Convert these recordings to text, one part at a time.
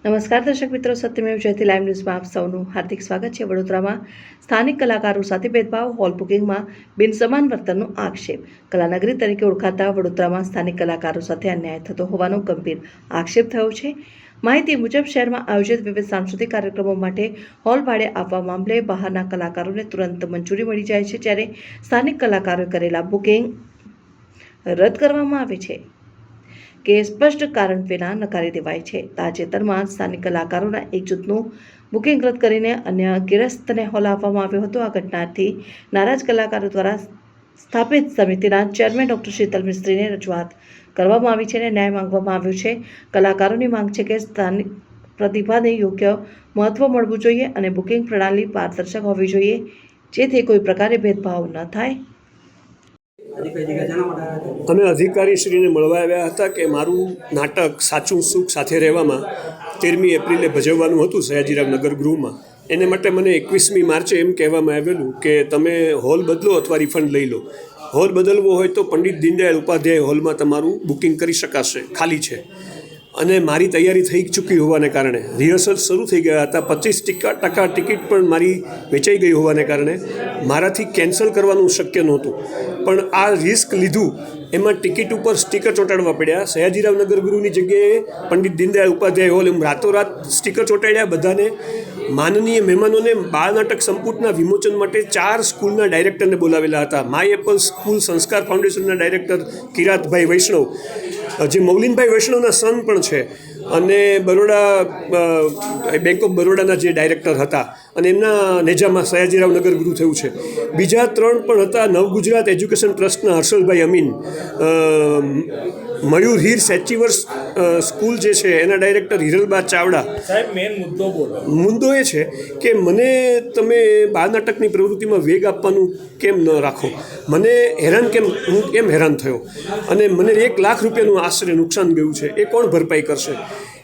નમસ્કાર દર્શક મિત્રો, સત્યમેવ જયતે લાઈવ ન્યૂઝમાં આપ સૌનું હાર્દિક સ્વાગત છે। વડોદરામાં સ્થાનિક કલાકારો સાથે ભેદભાવ, હોલ બુકિંગમાં બિનસમાન વર્તનનો આક્ષેપ। કલાનગરી તરીકે ઓળખાતા વડોદરામાં સ્થાનિક કલાકારો સાથે અન્યાય થતો હોવાનો ગંભીર આક્ષેપ થયો છે। માહિતી મુજબ શહેરમાં આયોજિત વિવિધ સાંસ્કૃતિક કાર્યક્રમો માટે હોલ ભાડે આપવા મામલે બહારના કલાકારોને તુરંત મંજૂરી મળી જાય છે, જ્યારે સ્થાનિક કલાકારોએ કરેલા બુકિંગ રદ કરવામાં આવે છે કે સ્પષ્ટ કારણ વિના નકારી દેવાય છે। તાજેતરમાં સ્થાનિક કલાકારોના એક જૂથનું બુકિંગ રદ કરીને અન્ય ગેરસ્તને હોલ આપવામાં આવ્યો હતો। આ ઘટનાથી નારાજ કલાકારો દ્વારા સ્થાપિત સમિતિના ચેરમેન ડોક્ટર શીતલ મિસ્ત્રીને રજૂઆત કરવામાં આવી છે અને ન્યાય માંગવામાં આવ્યો છે। કલાકારોની માંગ છે કે સ્થાનિક પ્રતિભાને યોગ્ય મહત્વ મળવું જોઈએ અને બુકિંગ પ્રણાલી પારદર્શક હોવી જોઈએ, જેથી કોઈ પ્રકારે ભેદભાવ ન થાય। અમે અધિકારીશ્રીને મળવા આવ્યા હતા કે મારું નાટક સાચું સુખ સાથે રહેવામાં 13મી એપ્રિલે ભજવવાનું હતું સયાજીરાવ નગર ગૃહમાં। એને માટે મને 21મી માર્ચે એમ કહેવામાં આવેલું કે તમે હોલ બદલો અથવા રિફંડ લઈ લો। હોલ બદલવો હોય તો પંડિત દીનદયાળ ઉપાધ્યાય હોલમાં તમારું બુકિંગ કરી શકાશે, ખાલી છે। અને મારી તૈયારી થઈ ચૂકી હોવાને કારણે રિહર્સલ શરૂ થઈ ગયા હતા। 25% ટિકિટ પણ મારી વેચાઈ ગઈ હોવાને કારણે મારાથી કેન્સલ કરવાનું શક્ય નહોતું, પણ આ રિસ્ક લીધું। એમાં ટિકિટ ઉપર સ્ટીકર ચોંટાડવા પડ્યા। સયાજીરાવ નગર ગૃહની જગ્યાએ પંડિત દીનદયાળ ઉપાધ્યાય હોલ, એમ રાતોરાત સ્ટીકર ચોંટાડ્યા બધાને। માનનીય મહેમાનોને બાળ નાટક સંપુટના વિમોચન માટે 4 સ્કૂલના ડાયરેક્ટરને બોલાવેલા હતા। માય એપલ સ્કૂલ સંસ્કાર ફાઉન્ડેશનના ડાયરેક્ટર કિરાતભાઈ વૈષ્ણવ, જે મૌલિનભાઈ વૈષ્ણવના સન પણ છે, અને બરોડા બેંક ઓફ બરોડાના જે ડાયરેક્ટર હતા, અને એમના નેજામાં સયાજીરાવ નગર ગૃહ થયું છે। બીજા 3 પણ હતા, નવગુજરાત એજ્યુકેશન ટ્રસ્ટના હર્ષલભાઈ અમીન, મયુર હીર સેચીવર્સ સ્કૂલ જે છે એના ડાયરેક્ટર હિરલબા ચાવડા સાહેબ, મેન મુદ્દો એ છે કે મને તમે બાળ નાટકની પ્રવૃત્તિમાં વેગ આપવાનું કેમ ન રાખો? મને હેરાન કેમ, હું કેમ હેરાન થયો? અને મને 1 લાખ રૂપિયાનું આશરે નુકસાન ગયું છે, એ કોણ ભરપાઈ કરશે?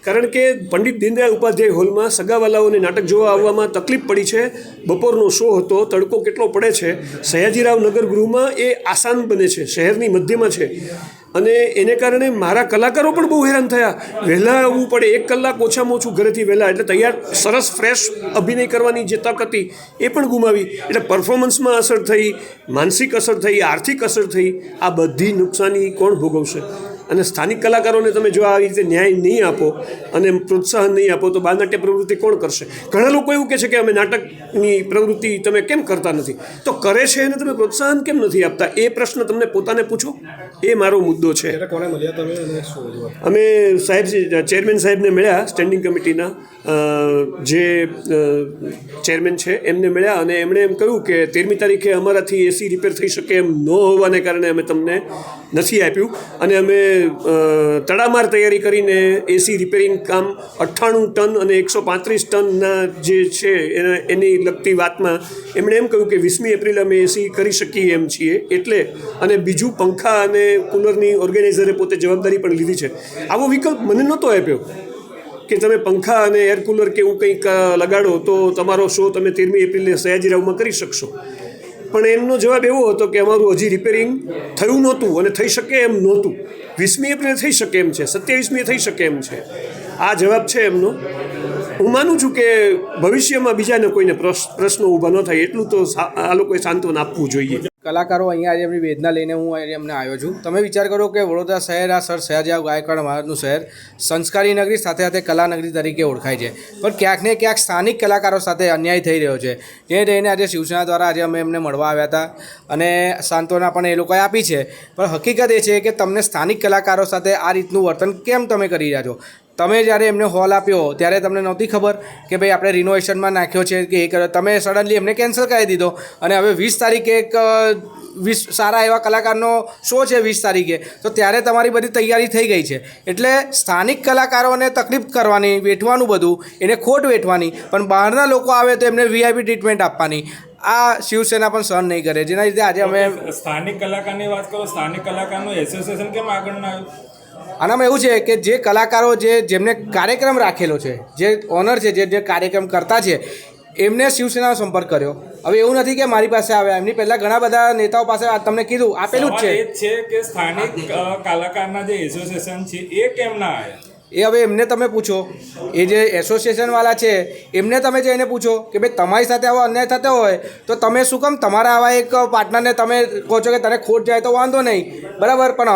કારણ કે પંડિત દીનદયાળ ઉપાધ્યાય હોલમાં સગાવાલાઓને નાટક જોવા આવવામાં તકલીફ પડી છે। બપોરનો શો હતો, તડકો કેટલો પડે છે। સયાજીરાવ નગર ગૃહમાં એ આસાન બને છે, શહેરની મધ્યમાં છે, અને એને કારણે મારા કલાકારો પણ બહુ હેરાન થયા। વહેલા આવવું પડે, 1 કલાક ઓછામાં ઓછું ઘરેથી વહેલા, એટલે તૈયાર સરસ ફ્રેશ અભિનય કરવાની જે તક હતી એ પણ ગુમાવી। એટલે પરફોર્મન્સમાં અસર થઈ, માનસિક અસર થઈ, આર્થિક અસર થઈ। આ બધી નુકસાની કોણ ભોગવશે? અને સ્થાનિક કલાકારોને તમે જો આવી રીતે ન્યાય નહીં આપો અને પ્રોત્સાહન નહીં આપો તો બાળનાટ્ય પ્રવૃત્તિ કોણ કરશે? ઘણા લોકો એવું કહે છે કે અમે નાટકની પ્રવૃત્તિ તમે કેમ કરતા નથી? તો કરે છે એને તમે પ્રોત્સાહન કેમ નથી આપતા? એ પ્રશ્ન તમને પોતાને પૂછો, એ મારો મુદ્દો છે। અમે ચેરમેન સાહેબને મળ્યા, સ્ટેન્ડિંગ કમિટીના જે ચેરમેન છે એમને મળ્યા, અને એમણે એમ કહ્યું કે 13મી તારીખે અમારાથી એસી રિપેર થઈ શકે એમ ન હોવાને કારણે અમે તમને નથી આપ્યું, અને અમે તડામાર તૈયારી કરીને એસી રિપેરિંગ કામ 98 ટન અને 135 ટનના જે છે એની લગતી વાતમાં એમણે એમ કહ્યું કે 20મી એપ્રિલે અમે એસી કરી શકીએ એમ છીએ એટલે, અને બીજું પંખા અને કુલરની ઓર્ગેનાઇઝરે પોતે જવાબદારી પણ લીધી છે। આવો વિકલ્પ મને નહોતો આપ્યો કે તમે પંખા અને એર કુલર કે એવું કંઈક લગાડો તો તમારો શો તમે 13મી એપ્રિલે સયાજીરાવમાં કરી શકશો, પણ એમનો જવાબ એવો હતો કે અમારું હજી રિપેરિંગ થયું નહોતું અને થઈ શકે એમ નહોતું। 20મી એપ્રિલે થઈ શકે એમ છે, 27મીએ થઈ શકે એમ છે। આ જવાબ છે એમનો। હું માનું છું કે ભવિષ્યમાં બીજાને કોઈને પ્રશ્નો ઊભા ન થાય એટલું તો આ લોકોએ સાંત્વન આપવું જોઈએ। કલાકારો અહીંયા આજે એમની વેદના લઈને હું એમને આવ્યો છું। તમે વિચાર કરો કે વડોદરા શહેર, આ સર સયાજીરાવ ગાયકવાડ મહારાજનું શહેર, સંસ્કારી નગરી, સાથે સાથે કલાનગરી તરીકે ઓળખાય છે, પણ ક્યાંક ને ક્યાંક સ્થાનિક કલાકારો સાથે અન્યાય થઈ રહ્યો છે। જે લઈને આજે શિવસેના દ્વારા આજે અમે એમને મળવા આવ્યા હતા અને સાંત્વના પણ એ લોકોએ આપી છે, પણ હકીકત એ છે કે તમને સ્થાનિક કલાકારો સાથે આ રીતનું વર્તન કેમ તમે કરી રહ્યા છો? તમે જ્યારે એમને હોલ આપ્યો ત્યારે તમને નહોતી ખબર કે ભાઈ આપણે રિનોવેશનમાં નાખ્યો છે કે એ કર્યો? તમે સડનલી એમને કેન્સલ કરી દીધો, અને હવે 20 તારીખે એક 20 સારા એવા કલાકારનો શો છે 20 તારીખે, તો ત્યારે તમારી બધી તૈયારી થઈ ગઈ છે। એટલે સ્થાનિક કલાકારોને તકલીફ કરવાની, વેઠવાનું બધું, એને ખોટ વેઠવાની, પણ બહારના લોકો આવે તો એમને વીઆઈપી ટ્રીટમેન્ટ આપવાની, આ શિવસેના પણ સહન નહીં કરે। જેના લીધે આજે અમે સ્થાનિક કલાકારની વાત કરો, સ્થાનિક કલાકારનું એસોસિએશન કેમ આગળ ના આવ્યું? આનામાં એવું છે કે જે કલાકારો જેમને કાર્યક્રમ રાખેલો છે, જે ઓનર છે, જે કાર્યક્રમ કરતા છે, એમને શિવસેનાનો સંપર્ક કર્યો। હવે એવું નથી કે મારી પાસે આવ્યા, એમની પહેલાં ઘણા બધા નેતાઓ પાસે તમને કીધું આપેલું જ છે કે સ્થાનિક કલાકારના જે એસોસિએશન છે એ કેમ ના આવ્યા? એ હવે એમને તમે પૂછો, એ જે એસોસિએશનવાળા છે એમને તમે જઈને પૂછો કે ભાઈ તમારી સાથે આવો અન્યાય થતો હોય તો તમે શું કામ તમારા આવા એક પાર્ટનરને તમે કહો છો કે તને ખોટ જાય તો વાંધો નહીં, બરાબર, પણ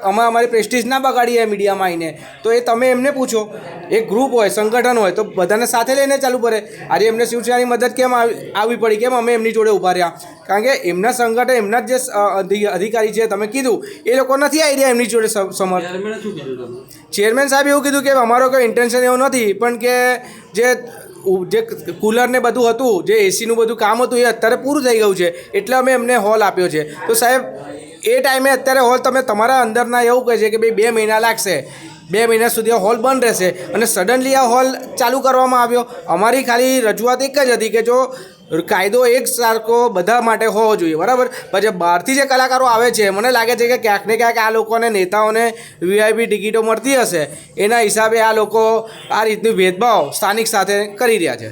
અમે અમારી પ્રેસ્ટીજ ના બગાડીએ મીડિયામાં આવીને. તો એ તમે એમને પૂછો. એક ગ્રુપ હોય, સંગઠન હોય તો બધાને સાથે લઈને ચાલુ પડે. આજે એમને શિવસેનાની મદદ કેમ આવવી પડી, કેમ અમે એમની જોડે ઊભા રહ્યા? કારણ કે એમના સંગઠન, એમના જે અધિકારી છે તમે કીધું એ લોકો નથી આવી રહ્યા એમની જોડે ચેરમેન સાહેબ એવું કીધું કે અમારો કોઈ ઇન્ટેન્શન એવું નથી, પણ કે જે કુલર ને બધું હતું, જે એસીનું બધું કામ હતું એ અત્યારે પૂરું થઈ ગયું છે એટલે અમે એમને હોલ આપ્યો છે. તો સાહેબ એ ટાઈમે અત્યારે હોલ તમે તમારા અંદરના એવું કહે છે કે ભાઈ 2 મહિના લાગશે, 2 મહિના સુધી હોલ બંધ રહેશે અને સડનલી આ હોલ ચાલુ કરવામાં આવ્યો. અમારી ખાલી રજૂઆત એક જ હતી કે જો કાયદો એક સરખો બધા માટે હોવો જોઈએ, બરાબર. પછી બહારથી જે કલાકારો આવે છે મને લાગે છે કે ક્યાંક ને ક્યાંક આ લોકોને નેતાઓને VIP ટિકિટો મળતી હશે, એના હિસાબે આ લોકો આ રીતનું ભેદભાવ સ્થાનિક સાથે કરી રહ્યા છે.